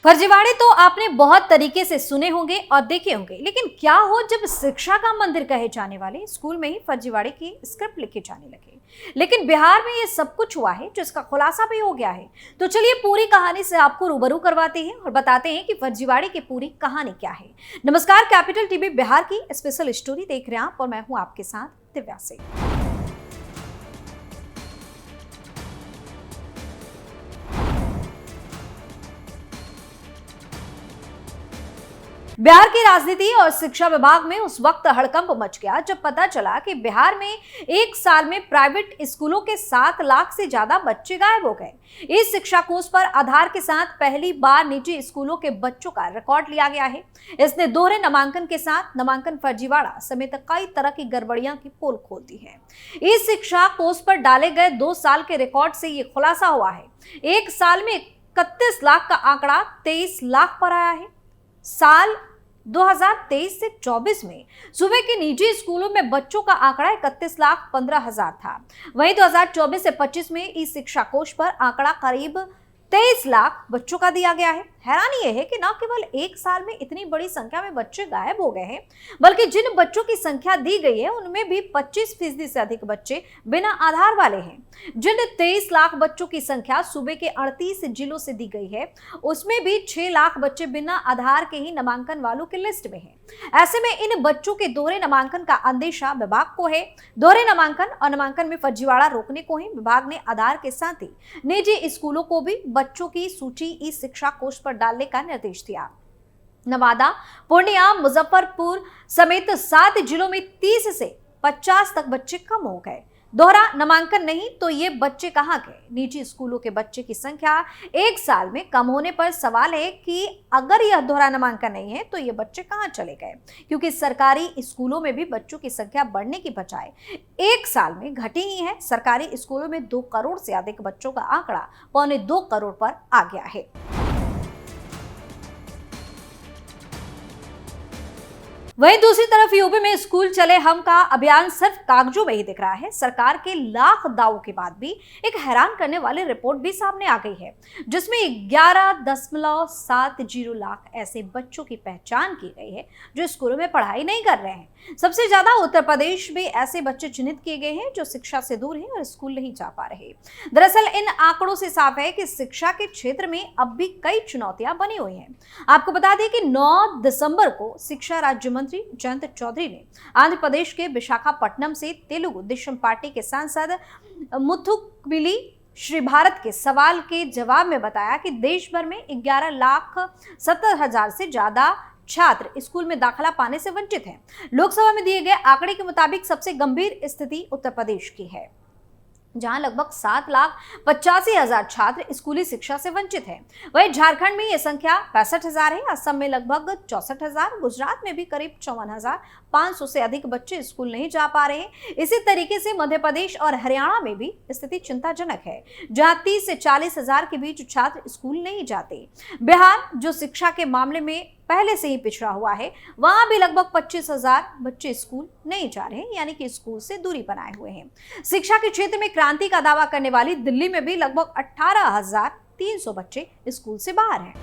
फर्जीवाड़े तो आपने बहुत तरीके से सुने होंगे और देखे होंगे, लेकिन क्या हो जब शिक्षा का मंदिर कहे जाने वाले स्कूल में ही फर्जीवाड़े की स्क्रिप्ट लिखे जाने लगे। लेकिन बिहार में ये सब कुछ हुआ है जिसका खुलासा भी हो गया है। तो चलिए पूरी कहानी से आपको रूबरू करवाते हैं और बताते हैं कि फर्जीवाड़े की पूरी कहानी क्या है। नमस्कार, कैपिटल टीवी बिहार की स्पेशल स्टोरी देख रहे हैं आप और मैं हूं आपके साथ दिव्या सिंह। बिहार की राजनीति और शिक्षा विभाग में उस वक्त हड़कंप मच गया जब पता चला कि बिहार में एक साल में प्राइवेट स्कूलों के 7 लाख से ज्यादा बच्चे गायब हो गए। इस शिक्षा कोष पर आधार के साथ पहली बार निजी स्कूलों के बच्चों का रिकॉर्ड लिया गया है। इसने दोहरे नामांकन के साथ नामांकन फर्जीवाड़ा समेत कई तरह की गड़बड़ियां की पोल खोल दी है। इस शिक्षा कोष पर डाले गए 2 साल के रिकॉर्ड से ये खुलासा हुआ है। एक साल में 31 लाख का आंकड़ा 23 लाख पर आया है। साल 2023 से 24 में सूबे के निजी स्कूलों में बच्चों का आंकड़ा 31,15,000 था। वहीं 2024 से 25 में इस शिक्षा कोष पर आंकड़ा करीब 23 लाख बच्चों का दिया गया है। हैरानी यह है कि न केवल एक साल में इतनी बड़ी संख्या में बच्चे गायब हो गए हैं, बल्कि जिन बच्चों की संख्या दी गई है उनमें भी 25% से अधिक बच्चे बिना आधार वाले हैं। जिन 23 लाख बच्चों की संख्या सूबे के 38 जिलों से दी गई है, उसमें भी 6 लाख बच्चे बिना आधार के ही नामांकन वालों की लिस्ट में हैं। ऐसे में इन बच्चों के दोहरे नामांकन का अंदेशा विभाग को है। दोहरे नामांकन और नामांकन में फर्जीवाड़ा रोकने को ही विभाग ने आधार के साथ ही निजी स्कूलों को भी बच्चों की सूची इस शिक्षा कोष पर डालने का निर्देश दिया। नवादा, पूर्णिया, मुजफ्फरपुर समेत 7 जिलों में 30 से 50 तक बच्चे कम हो गए। दोहरा नामांकन नहीं तो ये बच्चे कहां गए? निजी स्कूलों के बच्चे की संख्या एक साल में कम होने पर सवाल है कि अगर यह दोहरा नामांकन नहीं है तो ये बच्चे कहां चले गए, क्योंकि सरकारी स्कूलों में भी बच्चों की संख्या बढ़ने की बजाय एक साल में घटी ही है। सरकारी स्कूलों में 2 करोड़ से अधिक बच्चों का आंकड़ा 2.25 करोड़ पर आ गया है। वहीं दूसरी तरफ यूपी में स्कूल चले हम का अभियान सिर्फ कागजों में ही दिख रहा है। सरकार के लाख दावों के बाद भी एक हैरान करने वाली रिपोर्ट भी सामने आ गई है, जिसमें 11.70 लाख ऐसे बच्चों की पहचान की गई है जो स्कूलों में पढ़ाई नहीं कर रहे हैं। सबसे ज्यादा उत्तर प्रदेश में ऐसे बच्चे चिन्हित किए गए हैं जो शिक्षा से दूर हैं और स्कूल नहीं जा पा रहे। दरअसल इन आंकड़ों से साफ है कि शिक्षा के क्षेत्र में अब भी कई चुनौतियां बनी हुई हैं। आपको बता दें कि 9 दिसंबर को शिक्षा राज्य मंत्री जयंत चौधरी ने आंध्र प्रदेश के विशाखापट्टनम से तेलुगु देशम पार्टी के सांसद मुथुकबिली श्री भारत के सवाल के जवाब में बताया कि देश भर में 11,70,000 से ज्यादा छात्र स्कूल में दाखिला पाने से वंचित हैं। लोकसभा में दिए गए आंकड़े के मुताबिक सबसे गंभीर स्थिति उत्तर प्रदेश की है, जहां लगभग 7,85,000 छात्र स्कूली शिक्षा से वंचित हैं। वहीं झारखंड में यह संख्या 65,000 है, असम में लगभग 64,000, गुजरात में भी करीब 54,500 से अधिक बच्चे स्कूल नहीं जा पा रहे हैं। इसी तरीके से मध्य प्रदेश और हरियाणा में भी स्थिति चिंताजनक है, जहां 30 से 40,000 के बीच छात्र स्कूल नहीं जाते। बिहार, जो शिक्षा के मामले में पहले से ही पिछड़ा हुआ है, वहां भी लगभग 25,000 बच्चे स्कूल नहीं जा रहे हैं, यानी कि स्कूल से दूरी बनाए हुए हैं। शिक्षा के क्षेत्र में क्रांति का दावा करने वाली दिल्ली में भी लगभग 18,300 बच्चे स्कूल से बाहर हैं।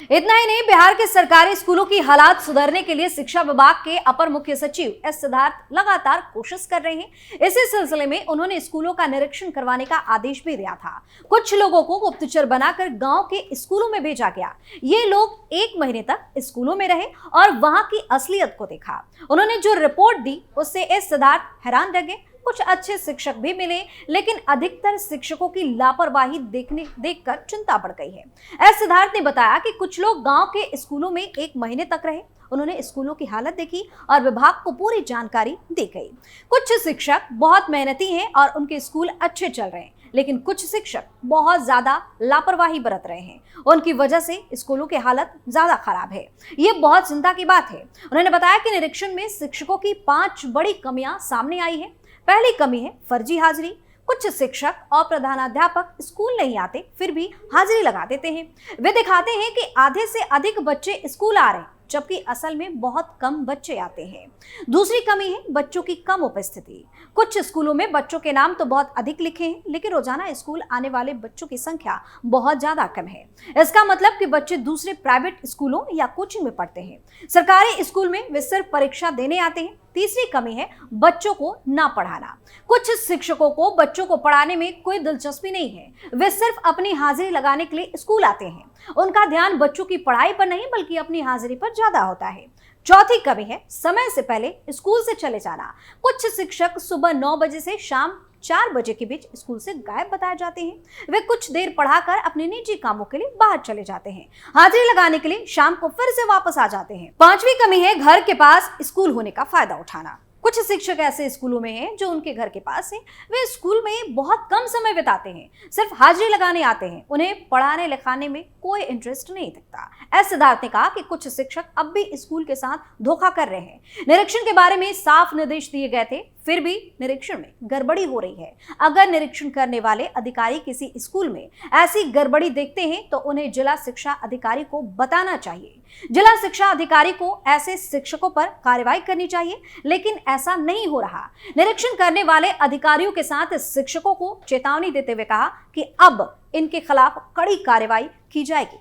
इतना ही नहीं, बिहार के सरकारी स्कूलों की हालात सुधारने के लिए शिक्षा विभाग के अपर मुख्य सचिव एस सिद्धार्थ लगातार कोशिश कर रहे हैं। इसी सिलसिले में उन्होंने स्कूलों का निरीक्षण करवाने का आदेश भी दिया था। कुछ लोगों को गुप्तचर बनाकर गांव के स्कूलों में भेजा गया। ये लोग 1 महीने तक स्कूलों में रहे और वहां की असलियत को देखा। उन्होंने जो रिपोर्ट दी उससे एस सिद्धार्थ हैरान रह गए। कुछ अच्छे शिक्षक भी मिले, लेकिन अधिकतर शिक्षकों की लापरवाही देखकर चिंता बढ़ गई है। एस सिद्धार्थ ने बताया कि कुछ लोग गांव के स्कूलों में 1 महीने तक रहे। उन्होंने स्कूलों की हालत देखी और विभाग को पूरी जानकारी दी गई। कुछ शिक्षक बहुत मेहनती हैं और उनके स्कूल अच्छे चल रहे हैं, लेकिन कुछ शिक्षक बहुत ज्यादा लापरवाही बरत रहे हैं। उनकी वजह से स्कूलों की हालत ज्यादा खराब है। ये बहुत चिंता की बात है। उन्होंने बताया कि निरीक्षण में शिक्षकों की 5 बड़ी कमियां सामने आई है। पहली कमी है फर्जी हाजिरी। कुछ शिक्षक और प्रधानाध्यापक स्कूल नहीं आते, फिर भी हाजिरी लगा देते हैं। वे दिखाते हैं कि आधे से अधिक बच्चे स्कूल आ रहे हैं, जबकि असल में बहुत कम बच्चे आते हैं। दूसरी कमी है बच्चों की कम उपस्थिति। कुछ स्कूलों में बच्चों के नाम तो बहुत अधिक लिखे हैं, लेकिन रोजाना स्कूल आने वाले बच्चों की संख्या बहुत ज्यादा कम है। इसका मतलब कि बच्चे दूसरे प्राइवेट स्कूलों या कोचिंग में पढ़ते हैं। सरकारी स्कूल में वे सिर्फ परीक्षा देने आते हैं। तीसरी कमी है बच्चों को ना पढ़ाना। कुछ शिक्षकों को बच्चों को पढ़ाने में कोई दिलचस्पी नहीं है। वे सिर्फ अपनी हाजिरी लगाने के लिए स्कूल आते हैं। उनका ध्यान बच्चों की पढ़ाई पर नहीं बल्कि अपनी हाजिरी पर ज्यादा होता है। चौथी कमी है समय से पहले स्कूल से चले जाना। कुछ शिक्षक सुबह 9 बजे से शाम 4 बजे के बीच स्कूल से गायब बताए जाते हैं। वे कुछ देर पढ़ाकर अपने निजी कामों के लिए बाहर चले जाते हैं। हाजिरी लगाने के लिए शाम को फिर से वापस आ जाते हैं। पांचवी कमी है घर के पास स्कूल होने का फायदा उठाना। कुछ शिक्षक ऐसे स्कूलों में हैं जो उनके घर के पास हैं। वे स्कूल में बहुत कम समय बिताते हैं, सिर्फ हाजिरी लगाने आते हैं। उन्हें पढ़ाने लिखाने में कोई इंटरेस्ट नहीं दिखता। एस सिद्धार्थ ने कहा कि कुछ शिक्षक अब भी स्कूल के साथ धोखा कर रहे हैं। निरीक्षण के बारे में साफ निर्देश दिए गए थे, फिर भी निरीक्षण में गड़बड़ी हो रही है। अगर निरीक्षण करने वाले अधिकारी किसी स्कूल में ऐसी गड़बड़ी देखते हैं तो उन्हें जिला शिक्षा अधिकारी को बताना चाहिए। जिला शिक्षा अधिकारी को ऐसे शिक्षकों पर कार्रवाई करनी चाहिए, लेकिन ऐसा नहीं हो रहा। निरीक्षण करने वाले अधिकारियों के साथ शिक्षकों को चेतावनी देते हुए कहा कि अब इनके खिलाफ कड़ी कार्रवाई की जाएगी।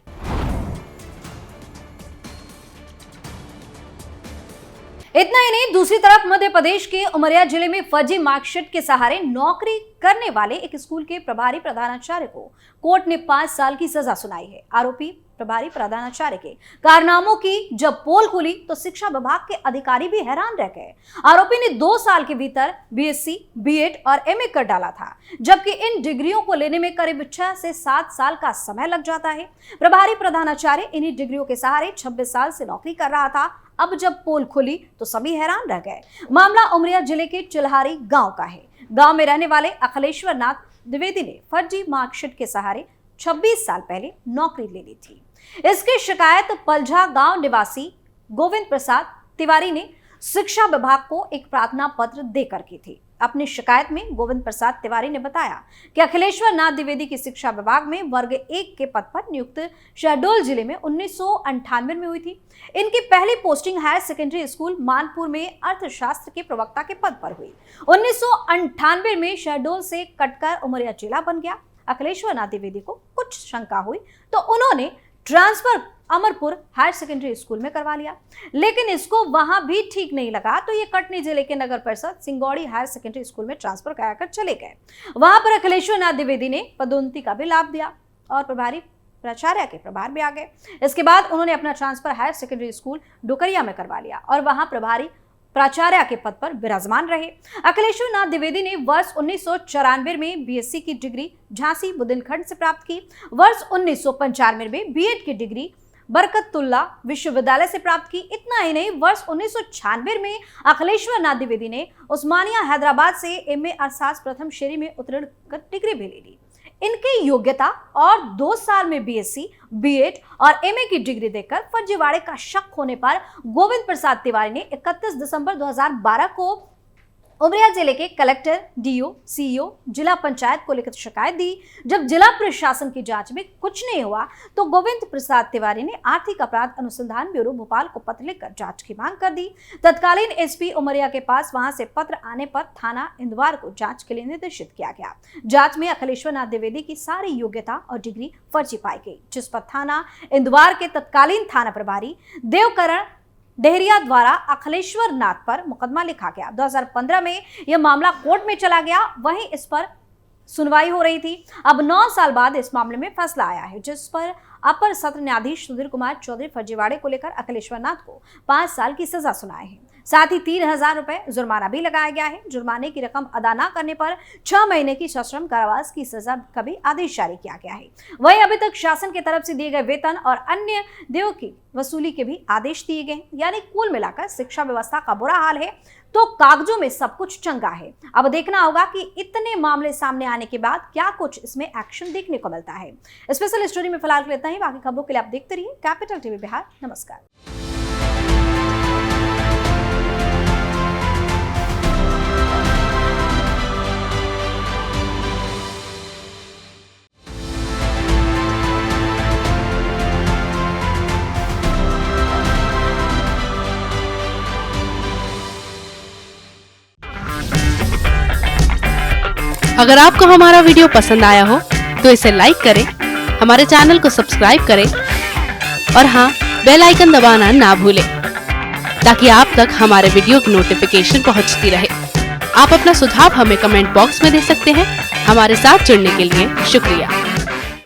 इतना ही नहीं, दूसरी तरफ मध्य प्रदेश के उमरिया जिले में फर्जी मार्कशीट के सहारे नौकरी करने वाले एक स्कूल के प्रभारी प्रधानाचार्य को कोर्ट ने 5 साल की सजा सुनाई है। आरोपी प्रभारी प्रधानाचार्य के कारनामों की जब पोल खुली तो शिक्षा विभाग के अधिकारी भी हैरान रह गए। आरोपी ने 2 साल के भीतर बीएससी, बीएड और एमए कर डाला था, जबकि इन डिग्रियों को लेने में करीब 6 से 7 साल का समय लग जाता है। प्रभारी प्रधानाचार्य इन्हीं डिग्रियों के सहारे 26 साल से नौकरी कर रहा था। अब जब पोल खुली तो सभी हैरान रह गए। मामला उमरिया जिले के चिल्हारी गांव का है। गांव में रहने वाले अखिलेश्वर नाथ द्विवेदी ने फर्जी मार्कशीट के सहारे 26 साल पहले नौकरी ले ली थी। इसकी शिकायत पलझा गांव निवासी गोविंद प्रसाद तिवारी ने शिक्षा विभाग को एक प्रार्थना पत्र देकर की थी। अपनी शिकायत में गोविंद प्रसाद तिवारी ने बताया कि अखिलेश्वर नाथ द्विवेदी की शिक्षा विभाग में वर्ग 1 के पद पर नियुक्त शहडोल जिले में 1998 में हुई थी। इनकी पहली posting higher secondary school Manpur में अर्थशास्त्र के प्रवक्ता के पद पर हुई। 1998 में शहडोल से कटकर उमरिया जिला बन गया। अखिलेश्वर नाथ द्विवेदी को कुछ शंका हुई तो उन्होंने transfer Amarpur higher secondary school में करवा लिया, लेकिन इसको वहां भी ठीक नहीं लगा तो ये कटनी जिले के नगर परिषद सिंगौड़ी हायर सेकेंडरी स्कूल में ट्रांसफर कराकर चले गए। वहां पर अखिलेश्वर नाथ द्विवेदी ने पदोन्नति का भी लाभ दिया और प्रभारी प्राचार्य के प्रभार में आ गए। इसके बाद उन्होंने अपना transfer higher secondary school Dokariya में करवा लिया और वहां प्रभारी प्राचार्य के पद पर विराजमान रहे। अखिलेश्वर नाथ द्विवेदी ने वर्ष 1994 में बीएससी की डिग्री झांसी बुंदेलखंड से प्राप्त की। वर्ष 1995 में बीएड की डिग्री बरकतुल्ला विश्वविद्यालय से प्राप्त की। इतना ही नहीं, वर्ष 1996 में अखिलेश्वर नाथ द्विवेदी ने उस्मानिया हैदराबाद से एमए अर्थशास्त्र प्रथम श्रेणी में उत्तीर्ण कर डिग्री भी ले ली। इनकी योग्यता और 2 साल में बीएससी, बीएड और एमए की डिग्री देकर फर्जीवाड़े का शक होने पर गोविंद प्रसाद तिवारी ने 31 दिसंबर 2012 को उमरिया जिले के कलेक्टर, डीओ, सीईओ, जिला पंचायत को लिखित शिकायत दी। जब जिला प्रशासन की जांच में कुछ नहीं हुआ तो गोविंद प्रसाद तिवारी ने आर्थिक अपराध अनुसंधान ब्यूरो भोपाल को पत्र लिखकर जांच की मांग कर दी। तत्कालीन एसपी उमरिया के पास वहां से पत्र आने पर थाना इंदवार को जांच के लिए निर्देशित किया गया। जांच में अखिलेश्वर नाथ द्विवेदी की सारी योग्यता और डिग्री फर्जी पाई गई, जिस पर थाना इंदवार के तत्कालीन थाना प्रभारी देवकरण डेहरिया द्वारा अखिलेश्वर नाथ पर मुकदमा लिखा गया। 2015 में यह मामला कोर्ट में चला गया, वहीं इस पर सुनवाई हो रही थी। अब 9 साल बाद इस मामले में फैसला आया है, जिस पर अपर सत्र न्यायाधीश सुधीर कुमार चौधरी फर्जीवाड़े को लेकर अखिलेश्वर नाथ को 5 साल की सजा सुनाए हैं। साथ ही 3,000 रुपए जुर्माना भी लगाया गया है। जुर्माने की रकम अदा न करने पर 6 महीने की सश्रम कारावास की सजा का भी आदेश जारी किया गया है। वहीं अभी तक शासन की तरफ से दिए गए वेतन और अन्य देयों की वसूली के भी आदेश दिए गए। यानी कुल मिलाकर शिक्षा व्यवस्था का बुरा हाल है तो कागजों में सब कुछ चंगा है। अब देखना होगा कि इतने मामले सामने आने के बाद क्या कुछ इसमें एक्शन देखने को मिलता है। स्पेशल स्टोरी में फिलहाल लेता है, बाकी खबरों के लिए आप देखते रहिए कैपिटल टीवी बिहार। नमस्कार। अगर आपको हमारा वीडियो पसंद आया हो तो इसे लाइक करें, हमारे चैनल को सब्सक्राइब करें और हाँ, बेल आइकन दबाना ना भूलें ताकि आप तक हमारे वीडियो की नोटिफिकेशन पहुंचती रहे। आप अपना सुझाव हमें कमेंट बॉक्स में दे सकते हैं। हमारे साथ जुड़ने के लिए शुक्रिया।